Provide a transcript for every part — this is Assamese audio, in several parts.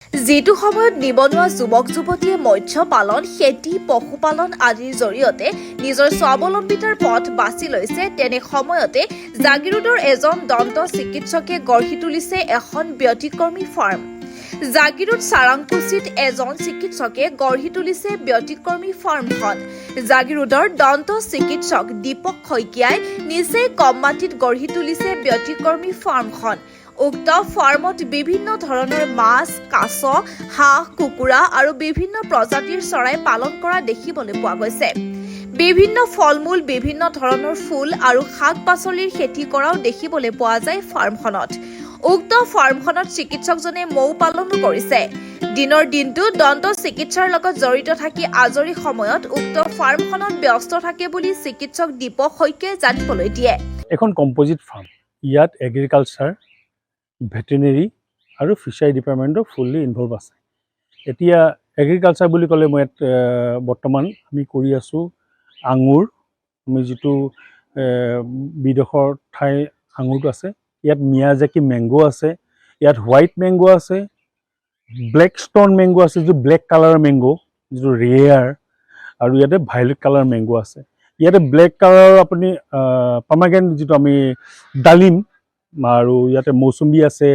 যিটো সময়ত নিবনুৱা যুৱক-যুৱতীয়ে মৎস্য পালন, খেতি, পশুপালন আদিৰ জৰিয়তে নিজৰ স্বাৱলম্বিতাৰ পথ বাছি লৈছে, তেনে সময়তে জাগিৰোডৰ এজন দন্ত চিকিৎসকে গঢ়ি তুলিছে এখন ব্যতিক্ৰমী ফাৰ্ম। জাগিৰোড চাৰাংকুচিত এজন চিকিৎসকে গঢ়ি তুলিছে ব্যতিক্ৰমী ফাৰ্মখন। জাগিৰোডৰ দন্ত চিকিৎসক দীপক শইকীয়াই নিচেই কম মাটিত গঢ়ি তুলিছে ব্যতিক্ৰমী ফাৰ্মখন। উক্ত ফাৰ্মত বিভিন্ন ধৰণৰ মাছ, কাছ, হাঁহ, কুকুৰা আৰু বিভিন্ন প্ৰজাতিৰ চৰাই পালন কৰা দেখিবলৈ পোৱা গৈছে। বিভিন্ন ফল-মূল, বিভিন্ন ধৰণৰ ফুল আৰু শাক-পাচলিৰ খেতি কৰাও দেখিবলৈ পোৱা যায় ফাৰ্মখনত। উক্ত ফাৰ্মখনত চিকিৎসকজনে মৌ পালনো কৰিছে। দিনৰ দিনটো দন্ত চিকিৎসাৰ লগত জড়িত থাকি আজৰি সময়ত উক্ত ফাৰ্মখনত ব্যস্ত থাকে বুলি চিকিৎসক দীপক শইকীয়াই জানিবলৈ দিয়ে। এখন কম্পজিট ফাৰ্ম। ইয়াত এগ্ৰিকালচাৰ, ভেটেনেৰি আৰু ফিচাৰী ডিপাৰ্টমেণ্টৰ ফুল্লি ইনভলভ আছে। এতিয়া এগ্ৰিকালচাৰ বুলি ক'লে মই ইয়াত বৰ্তমান আমি কৰি আছোঁ আঙুৰ, আমি যিটো বিদেশৰ ঠাই আঙুৰটো আছে, ইয়াত মিয়াজাকি মেংগ' আছে, ইয়াত হোৱাইট মেংগ' আছে, ব্লেক ষ্ট'ন মেংগ' আছে, যিটো ব্লেক কালাৰ মেংগ' যিটো ৰেয়াৰ, আৰু ইয়াতে ভাইলেট কালাৰ মেংগ' আছে। ইয়াতে ব্লেক কালাৰৰ আপুনি পামাগ্ৰেনেট যিটো আমি ডালিম, আৰু ইয়াতে মৌচুমী আছে,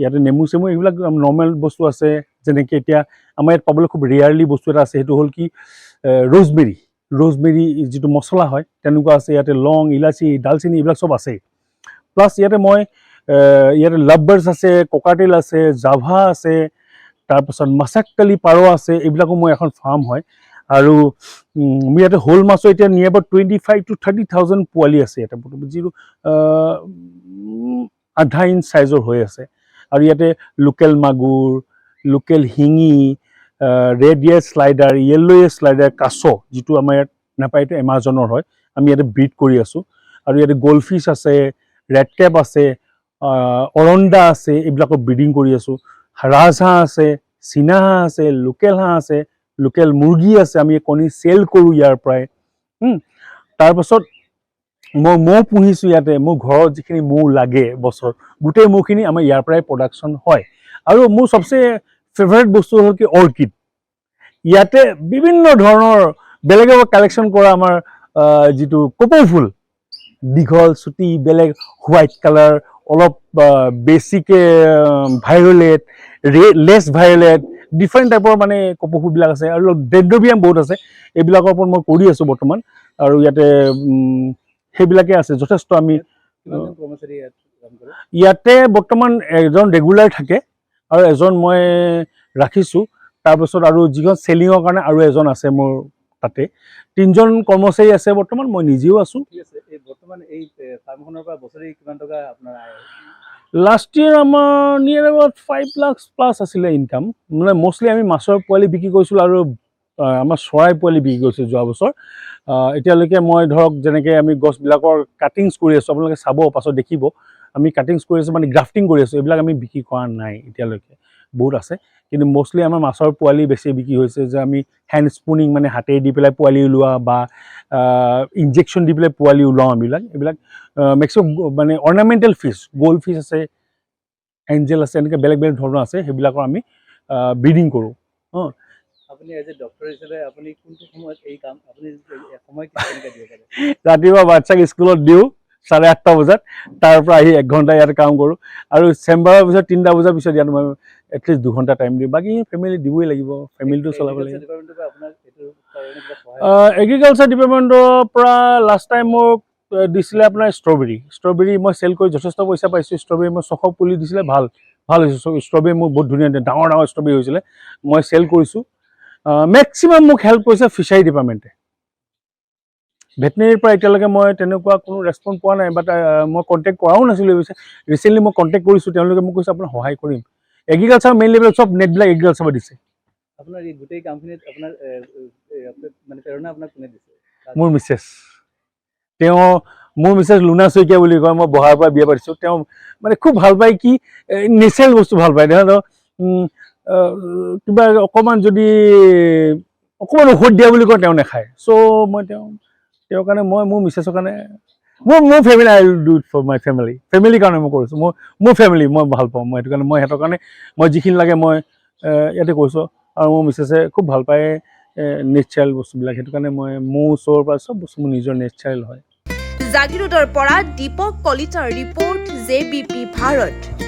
ইয়াতে নেমু চেমু এইবিলাক নৰ্মেল বস্তু আছে। যেনেকৈ এতিয়া আমাৰ ইয়াত পাবলৈ খুব ৰেয়াৰলি বস্তু এটা আছে, সেইটো হ'ল কি ৰ'জমেৰী যিটো মছলা হয় তেনেকুৱা আছে। ইয়াতে লং, ইলাচি, ডালচেনি এইবিলাক চব আছে। প্লাছ ইয়াতে মই ইয়াতে লাভ বাৰ্ডছ আছে, ককাটেল আছে, জাভা আছে, তাৰপাছত মাছাককালি পাৰ আছে, এইবিলাকো মই এখন ফাৰ্ম হয়। আৰু মোৰ ইয়াতে শ'ল মাছৰ এতিয়া নিয়াৰ এবাউট 25,000 to 30,000 পোৱালি আছে ইয়াতে, যিটো আধা ইঞ্চ চাইজৰ হৈ আছে। আৰু ইয়াতে লোকেল মাগুৰ, লোকেল শিঙি, red year slider, yellow' year slider, কাছ, যিটো আমাৰ ইয়াত নাপায়, এইটো এমাজনৰ হয়, আমি ইয়াতে ব্ৰিড কৰি আছোঁ। আৰু ইয়াতে গ'ল্ডফিছ আছে, ৰেড কেপ আছে, অৰণ্ডা আছে, এইবিলাকৰ ব্ৰিডিং কৰি আছোঁ। ৰাজহাঁহ আছে, চীনা হাঁহ আছে, লোকেল হাঁহ আছে, লোকেল মুৰ্গী আছে, আমি কণী চেল কৰোঁ ইয়াৰ পৰাই। তাৰপাছত মই মৌ পুহিছোঁ ইয়াতে। মোৰ ঘৰত যিখিনি মৌ লাগে বছৰত, গোটেই মৌখিনি আমাৰ ইয়াৰ পৰাই প্ৰডাকশ্যন হয়। আৰু মোৰ চবচে ফেভাৰেট বস্তু হ'ল কি অৰ্কিড। ইয়াতে বিভিন্ন ধৰণৰ বেলেগে কালেকশ্যন কৰা আমাৰ যিটো কপৌ ফুল, দীঘল চুটি, বেলেগ হোৱাইট কালাৰ, অলপ বেছিকে ভায়োলেট, লেছ ভায়োলেট, ডিফাৰেণ্ট টাইপৰ মানে কপৌ ফুলবিলাক আছে। আৰু ডেণ্ড্ৰবিয়াম বহুত আছে। এইবিলাকৰ ওপৰত মই কৰি আছোঁ বৰ্তমান। আৰু ইয়াতে সেইবিলাকে আছে যথেষ্ট। আমি ইয়াতে বৰ্তমান এজন ৰেগুলাৰ থাকে আৰু এজন মই ৰাখিছোঁ। তাৰপিছত আৰু যিখন চেলিঙৰ কাৰণে আৰু এজন আছে মোৰ তাতে। 3জন কৰ্মচাৰী আছে বৰ্তমান, মই নিজেও আছোঁ। লাষ্ট ইয়েৰ আমাৰ নিয়েৰ এবাউট 5 লাখ প্লাছ আছিলে ইনকাম। মানে মষ্টলি আমি মাছৰ পোৱালি বিক্ৰী কৰিছিলোঁ আৰু আমাৰ চৰাই পোৱালি বিক্ৰী কৰিছোঁ যোৱা বছৰ। এতিয়ালৈকে মই ধৰক যেনেকৈ আমি গছবিলাকৰ কাটিংছ কৰি আছোঁ, আপোনালোকে চাব পাছত দেখিব, আমি কাটিংছ কৰি আছোঁ, মানে গ্ৰাফটিং কৰি আছোঁ। এইবিলাক আমি বিক্ৰী কৰা নাই এতিয়ালৈকে, বহুত আছে। কিন্তু মষ্টলি আমাৰ মাছৰ পোৱালি বেছি বিক্ৰী হৈছে, যে আমি হেণ্ড স্পুনিং মানে হাতেৰে দি পেলাই পোৱালি ওলোৱা, বা ইনজেকশ্যন দি পেলাই পোৱালি ওলাওঁ। এইবিলাক মেক্সিমাম মানে অৰ্নামেণ্টেল ফিছ, গ'ল্ড ফিছ আছে, এঞ্জেল আছে, এনেকৈ বেলেগ বেলেগ ধৰণৰ আছে। সেইবিলাকৰ আমি ব্ৰিডিং কৰোঁ। আপুনি এজ এ ডক্টৰ হিচাপে আপুনি কোনটো সময়ত এই কাম আপুনি সময় কেনেকৈ দিব পাৰে? ৰাতিপুৱা বাচ্চাক স্কুলত দিওঁ 8:30 বজাত, তাৰ পৰা আহি 1 ঘণ্টা ইয়াত কাম কৰোঁ। আৰু চেম্বাৰৰ পিছত 3টা বজাৰ পিছত ইয়াত মই এটলিষ্ট 2 ঘণ্টা টাইম দিওঁ। বাকী ফেমিলি দিবই লাগিব, ফেমিলিটো চলাব লাগিব। এগ্ৰিকালচাৰ ডিপাৰ্টমেণ্টৰ পৰা লাষ্ট টাইম মোক দিছিলে আপোনাৰ ষ্ট্ৰবেৰী মই চেল কৰি যথেষ্ট পইচা পাইছোঁ। ষ্ট্ৰবেৰী মই 600 পুলি দিছিলে, ভাল হৈছে। ষ্ট্ৰবেৰী মোৰ বহুত ধুনীয়া ডাঙৰ ডাঙৰ ষ্ট্ৰবেৰী হৈছিলে, মই চেল কৰিছোঁ। মেক্সিমাম মোক হেল্প কৰিছে ফিচাৰী ডিপাৰ্টমেণ্টে। ভেটেনেৰীৰ পৰা এতিয়ালৈকে মই তেনেকুৱা কোনো ৰেছপন্স পোৱা নাই, বাট মই কণ্টেক্ট কৰাও নাছিলোঁ। ৰিচেণ্টলি মই কণ্টেক্ট কৰিছোঁ, তেওঁলোকে মোক কৈছে আপোনাক সহায় কৰিম। এগ্ৰিকালচাৰ মেইন লেভেল চব নেটবিলাক এগ্ৰিকালচাৰত দিছে। আপোনাৰ এই গোটেই কামখিনিত আপোনাৰ মানে প্ৰেৰণা আপোনাক কোনে দিছে? মোৰ মিছেছ। মোৰ মিছেছ লুনা শইকীয়া বুলি কয়। মই বহাৰ পৰা বিয়া পাতিছোঁ। তেওঁ মানে খুব ভাল পায় কি নেচাৰেল বস্তু ভাল পায়। ধৰক কিবা অকণমান যদি অকণমান ঔষধ দিয়া বুলি কয়, তেওঁ নাখায়। চ' মই তেওঁৰ কাৰণে মোৰ মিছেছৰ কাৰণে মোৰ family I will do it for my ফেমিলিৰ কাৰণে মই কৰিছোঁ মোৰ ফেমিলি মই ভাল পাওঁ মই সেইটো কাৰণে মই সিহঁতৰ কাৰণে মই যিখিনি লাগে মই ইয়াতে কৈছোঁ আৰু মোৰ মিছেছে খুব ভাল পায় নেচাৰেল বস্তুবিলাক সেইটো কাৰণে মই মোৰ ওচৰৰ পৰা চব বস্তু মোৰ নিজৰ নেচাৰেল হয়। জাগিৰোডৰ পৰা দীপক কলিতাৰ ৰিপৰ্ট JBP ভাৰত।